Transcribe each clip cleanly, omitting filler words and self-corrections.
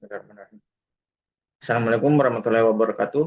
Benar-benar. Assalamualaikum warahmatullahi wabarakatuh.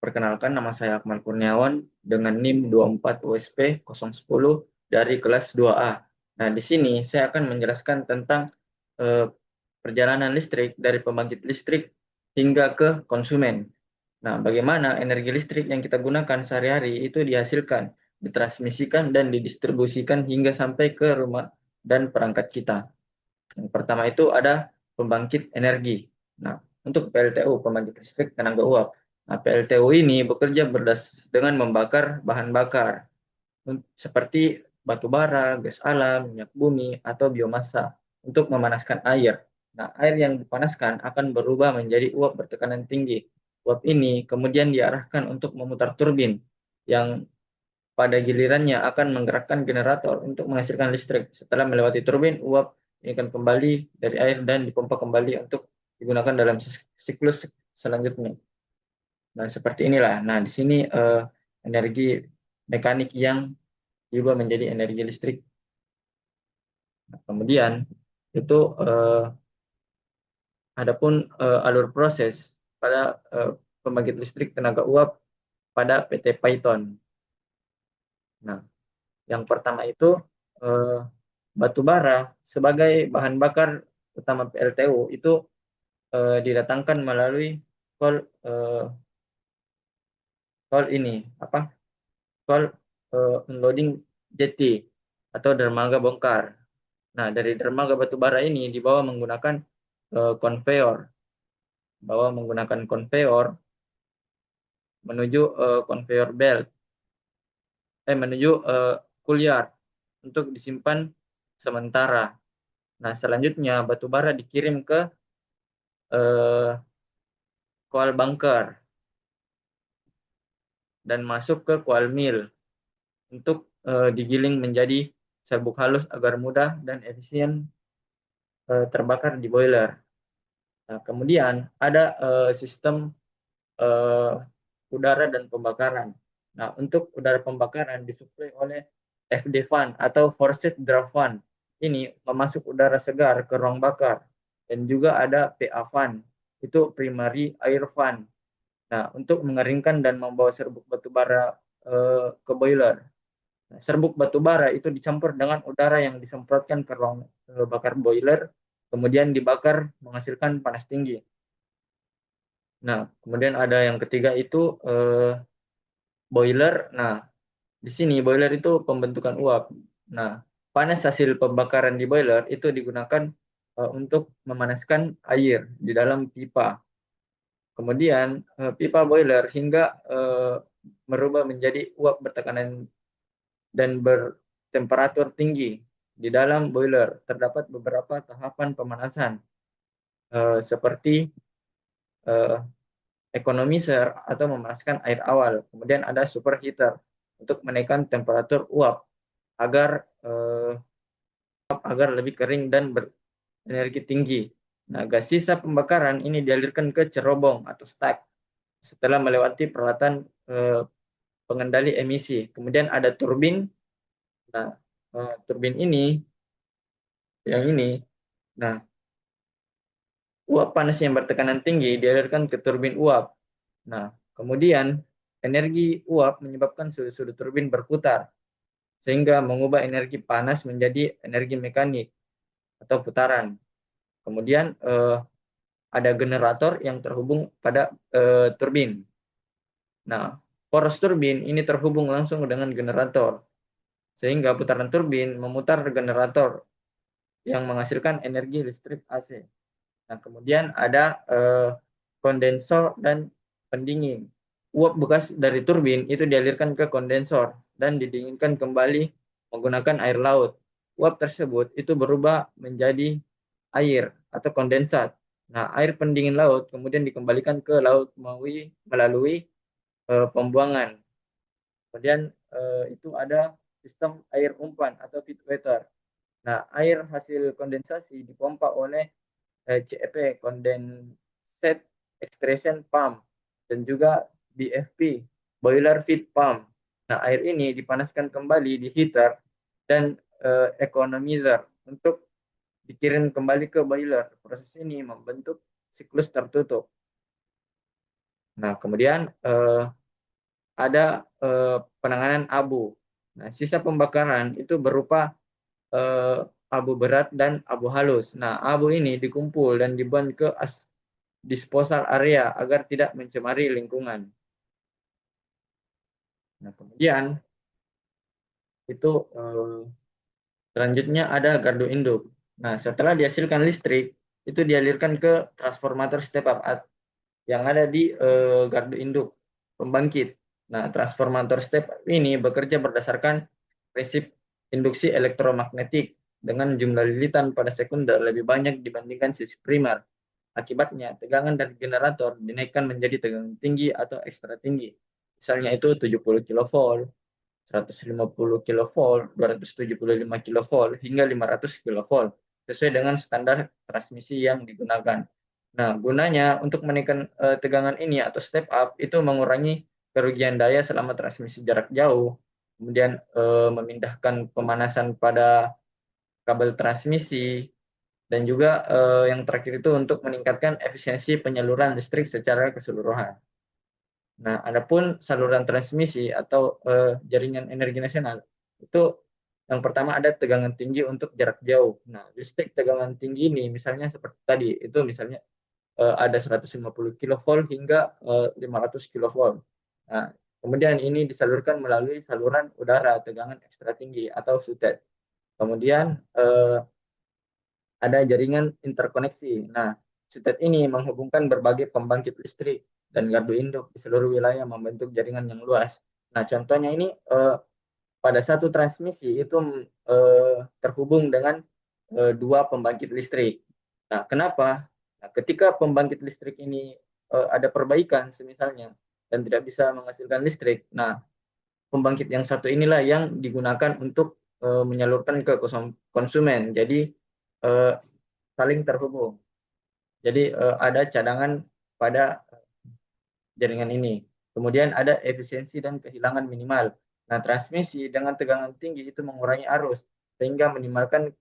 Perkenalkan, nama saya Akmal Kurniawan dengan NIM 24 USP 010 dari kelas 2A. Nah, di sini saya akan menjelaskan tentang eh, perjalanan listrik dari pembangkit listrik hingga ke konsumen. Nah, bagaimana energi listrik yang kita gunakan sehari-hari itu dihasilkan, ditransmisikan, dan didistribusikan hingga sampai ke rumah dan perangkat kita. Yang pertama itu ada pembangkit energi. Nah, untuk PLTU, pembangkit listrik tenaga uap. Nah, PLTU ini bekerja dengan membakar bahan bakar seperti batu bara, gas alam, minyak bumi, atau biomasa untuk memanaskan air. Nah, air yang dipanaskan akan berubah menjadi uap bertekanan tinggi. Uap ini kemudian diarahkan untuk memutar turbin yang pada gilirannya akan menggerakkan generator untuk menghasilkan listrik. Setelah melewati turbin, uap ini akan kembali dari air dan dipompa kembali untuk digunakan dalam siklus selanjutnya. Nah, seperti inilah. Nah, di sini energi mekanik yang diubah menjadi energi listrik. Nah, kemudian itu adapun alur proses pada pembangkit listrik tenaga uap pada PT Python. Nah, yang pertama itu eh, batu bara sebagai bahan bakar utama PLTU itu didatangkan melalui call call ini apa call unloading jetty atau dermaga bongkar. Nah, dari dermaga batu bara ini dibawa menggunakan konveyor, menuju konveyor belt, menuju kuliar untuk disimpan sementara. Nah, selanjutnya batu bara dikirim ke eh, coil bunker dan masuk ke coil mill untuk digiling menjadi serbuk halus agar mudah dan efisien terbakar di boiler. Nah, kemudian ada sistem eh, udara dan pembakaran. Nah, untuk udara pembakaran disuplai oleh FD fan atau forced draft fan. Ini memasuk udara segar ke ruang bakar. Dan juga ada PA fan, itu primary air fan. Nah, untuk mengeringkan dan membawa serbuk batu bara ke boiler. Nah, serbuk batu bara itu dicampur dengan udara yang disemprotkan ke ruang bakar boiler, kemudian dibakar menghasilkan panas tinggi. Nah, kemudian ada yang ketiga itu boiler. Nah, di sini boiler itu pembentukan uap. Nah, panas hasil pembakaran di boiler itu digunakan untuk memanaskan air di dalam pipa. Kemudian pipa boiler hingga merubah menjadi uap bertekanan dan bertemperatur tinggi. Di dalam boiler terdapat beberapa tahapan pemanasan seperti eh, economizer atau memanaskan air awal. Kemudian ada superheater untuk menaikkan temperatur uap agar lebih kering dan berenergi tinggi. Nah, gas sisa pembakaran ini dialirkan ke cerobong atau stack setelah melewati peralatan pengendali emisi. Kemudian ada turbin. Nah, turbin ini, yang ini, nah, uap panas yang bertekanan tinggi dialirkan ke turbin uap. Nah, kemudian energi uap menyebabkan sudut-sudut turbin berputar sehingga mengubah energi panas menjadi energi mekanik atau putaran. Kemudian ada generator yang terhubung pada turbin. Nah, poros turbin ini terhubung langsung dengan generator sehingga putaran turbin memutar generator yang menghasilkan energi listrik AC. Nah, kemudian ada kondensor dan pendingin. Uap bekas dari turbin itu dialirkan ke kondensor dan didinginkan kembali menggunakan air laut. Uap tersebut itu berubah menjadi air atau kondensat. Nah, air pendingin laut kemudian dikembalikan ke laut melalui pembuangan. Kemudian itu ada sistem air umpan atau feed water. Nah, air hasil kondensasi dipompa oleh CEP, Condensate Extraction Pump, dan juga BFP, Boiler Feed Pump. Nah, air ini dipanaskan kembali di heater dan economizer untuk dikirim kembali ke boiler. Proses ini membentuk siklus tertutup. Nah, kemudian ada penanganan abu. Nah, sisa pembakaran itu berupa abu berat dan abu halus. Nah, abu ini dikumpul dan dibuang ke disposal area agar tidak mencemari lingkungan. Nah, kemudian itu selanjutnya ada gardu induk. Nah, setelah dihasilkan listrik, itu dialirkan ke transformator step up yang ada di gardu induk pembangkit. Nah, transformator step up ini bekerja berdasarkan prinsip induksi elektromagnetik dengan jumlah lilitan pada sekunder lebih banyak dibandingkan sisi primer. Akibatnya, tegangan dari generator dinaikkan menjadi tegangan tinggi atau ekstra tinggi. Misalnya itu 70 kV, 150 kV, 275 kV, hingga 500 kV, sesuai dengan standar transmisi yang digunakan. Nah, gunanya untuk menaikkan tegangan ini atau step up itu mengurangi kerugian daya selama transmisi jarak jauh, kemudian memindahkan pemanasan pada kabel transmisi, dan juga yang terakhir itu untuk meningkatkan efisiensi penyaluran listrik secara keseluruhan. Nah, adapun saluran transmisi atau jaringan energi nasional itu yang pertama ada tegangan tinggi untuk jarak jauh. Nah, listrik tegangan tinggi ini misalnya seperti tadi itu misalnya ada 150 kV hingga 500 kV. Nah, kemudian ini disalurkan melalui saluran udara tegangan ekstra tinggi atau SUTED. Kemudian ada jaringan interkoneksi. Nah, SUTED ini menghubungkan berbagai pembangkit listrik dan gardu induk di seluruh wilayah membentuk jaringan yang luas. Nah, contohnya ini pada satu transmisi itu terhubung dengan dua pembangkit listrik. Nah, kenapa? Nah, ketika pembangkit listrik ini ada perbaikan, misalnya, dan tidak bisa menghasilkan listrik, nah pembangkit yang satu inilah yang digunakan untuk menyalurkan ke konsumen. Jadi saling terhubung. Jadi ada cadangan pada jaringan ini. Kemudian ada efisiensi dan kehilangan minimal. Nah, transmisi dengan tegangan tinggi itu mengurangi arus sehingga minimalkan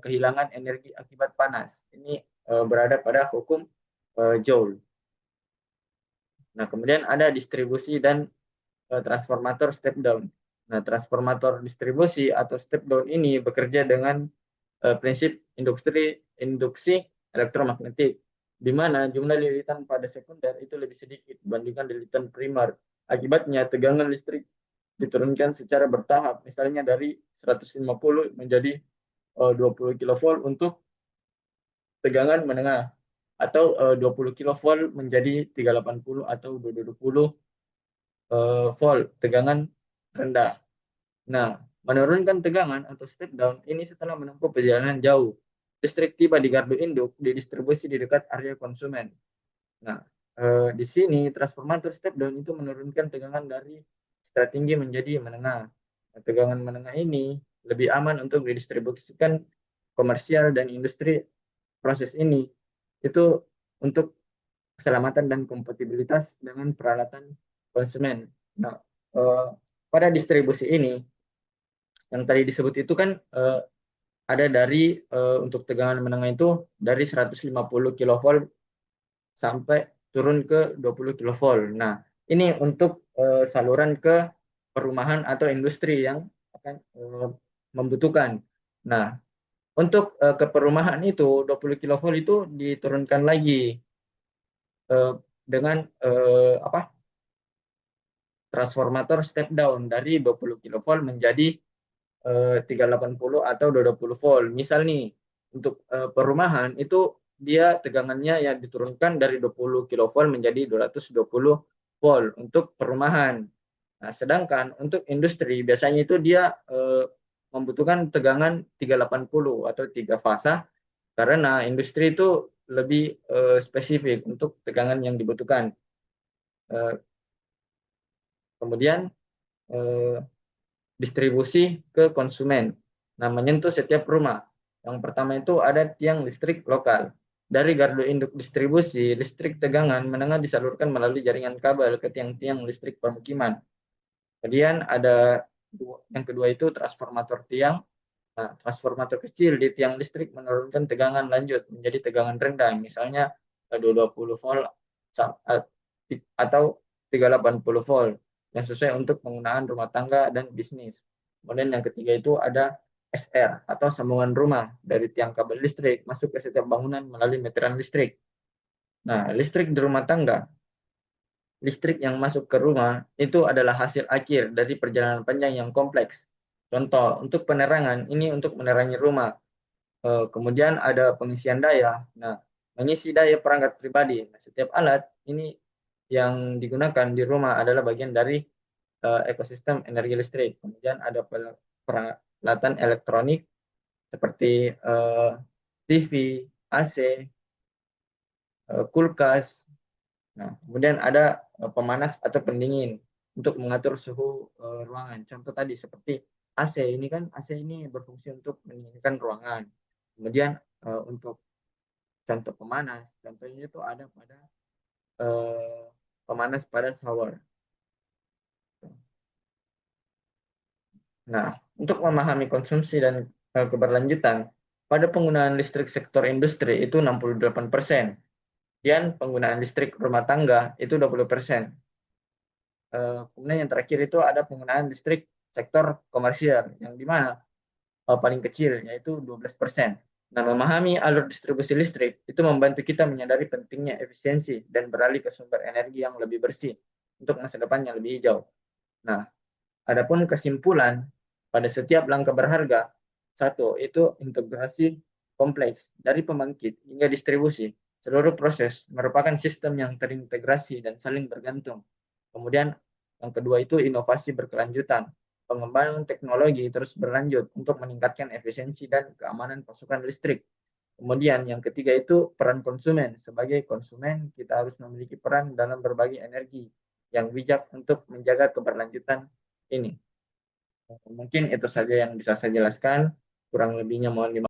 kehilangan energi akibat panas. Ini berada pada hukum Joule. Nah, kemudian ada distribusi dan transformator step down. Nah, transformator distribusi atau step down ini bekerja dengan prinsip induksi elektromagnetik, di mana jumlah lilitan pada sekunder itu lebih sedikit dibandingkan lilitan primer. Akibatnya, tegangan listrik diturunkan secara bertahap, misalnya dari 150 menjadi 20 kV untuk tegangan menengah, atau 20 kV menjadi 380 atau 220 volt tegangan rendah. Nah, menurunkan tegangan atau step down ini setelah menempuh perjalanan jauh. Listrik tiba di gardu induk, didistribusi di dekat area konsumen. Nah, di sini transformator step down itu menurunkan tegangan dari ekstra tinggi menjadi menengah. Nah, tegangan menengah ini lebih aman untuk didistribusikan komersial dan industri. Proses ini itu untuk keselamatan dan kompatibilitas dengan peralatan konsumen. Nah, pada distribusi ini yang tadi disebut itu kan ada dari untuk tegangan menengah itu dari 150 kV sampai turun ke 20 kV. Nah, ini untuk saluran ke perumahan atau industri yang akan membutuhkan. Nah, untuk ke perumahan itu 20 kV itu diturunkan lagi dengan transformator step down dari 20 kV menjadi 380 atau 220 volt. Misal nih, untuk perumahan itu dia tegangannya yang diturunkan dari 20 kV menjadi 220 volt untuk perumahan. Nah, sedangkan untuk industri biasanya itu dia membutuhkan tegangan 380 atau 3 fasa karena industri itu lebih spesifik untuk tegangan yang dibutuhkan. Kemudian distribusi ke konsumen. Nah, menyentuh setiap rumah. Yang pertama itu ada tiang listrik lokal. Dari gardu induk distribusi, listrik tegangan menengah disalurkan melalui jaringan kabel ke tiang-tiang listrik permukiman. Kemudian ada yang kedua itu transformator tiang. Nah, transformator kecil di tiang listrik menurunkan tegangan lanjut menjadi tegangan rendah. Misalnya 220 volt atau 380 volt yang sesuai untuk penggunaan rumah tangga dan bisnis. Kemudian yang ketiga itu ada SR atau sambungan rumah dari tiang kabel listrik masuk ke setiap bangunan melalui meteran listrik. Nah, listrik di rumah tangga, listrik yang masuk ke rumah itu adalah hasil akhir dari perjalanan panjang yang kompleks. Contoh, untuk penerangan, ini untuk menerangi rumah. Kemudian ada pengisian daya. Nah, mengisi daya perangkat pribadi. Nah, setiap alat ini yang digunakan di rumah adalah bagian dari ekosistem energi listrik. Kemudian ada peralatan elektronik seperti TV, AC, kulkas. Nah, kemudian ada pemanas atau pendingin untuk mengatur suhu ruangan. Contoh tadi seperti AC ini kan AC ini berfungsi untuk mendinginkan ruangan. Kemudian untuk contoh pemanas, contohnya itu ada pada pemanas pada shower. Nah, untuk memahami konsumsi dan keberlanjutan, pada penggunaan listrik sektor industri itu 68%, dan penggunaan listrik rumah tangga itu 20%. Kemudian yang terakhir itu ada penggunaan listrik sektor komersial, yang di mana paling kecil, yaitu 12%. Nah, memahami alur distribusi listrik itu membantu kita menyadari pentingnya efisiensi dan beralih ke sumber energi yang lebih bersih untuk masa depan yang lebih hijau. Nah, adapun kesimpulan pada setiap langkah berharga, satu, itu integrasi kompleks dari pembangkit hingga distribusi. Seluruh proses merupakan sistem yang terintegrasi dan saling bergantung. Kemudian yang kedua itu inovasi berkelanjutan. Pengembangan teknologi terus berlanjut untuk meningkatkan efisiensi dan keamanan pasokan listrik. Kemudian yang ketiga itu peran konsumen. Sebagai konsumen, kita harus memiliki peran dalam berbagi energi yang bijak untuk menjaga keberlanjutan ini. Mungkin itu saja yang bisa saya jelaskan. Kurang lebihnya mohon dimaklumi.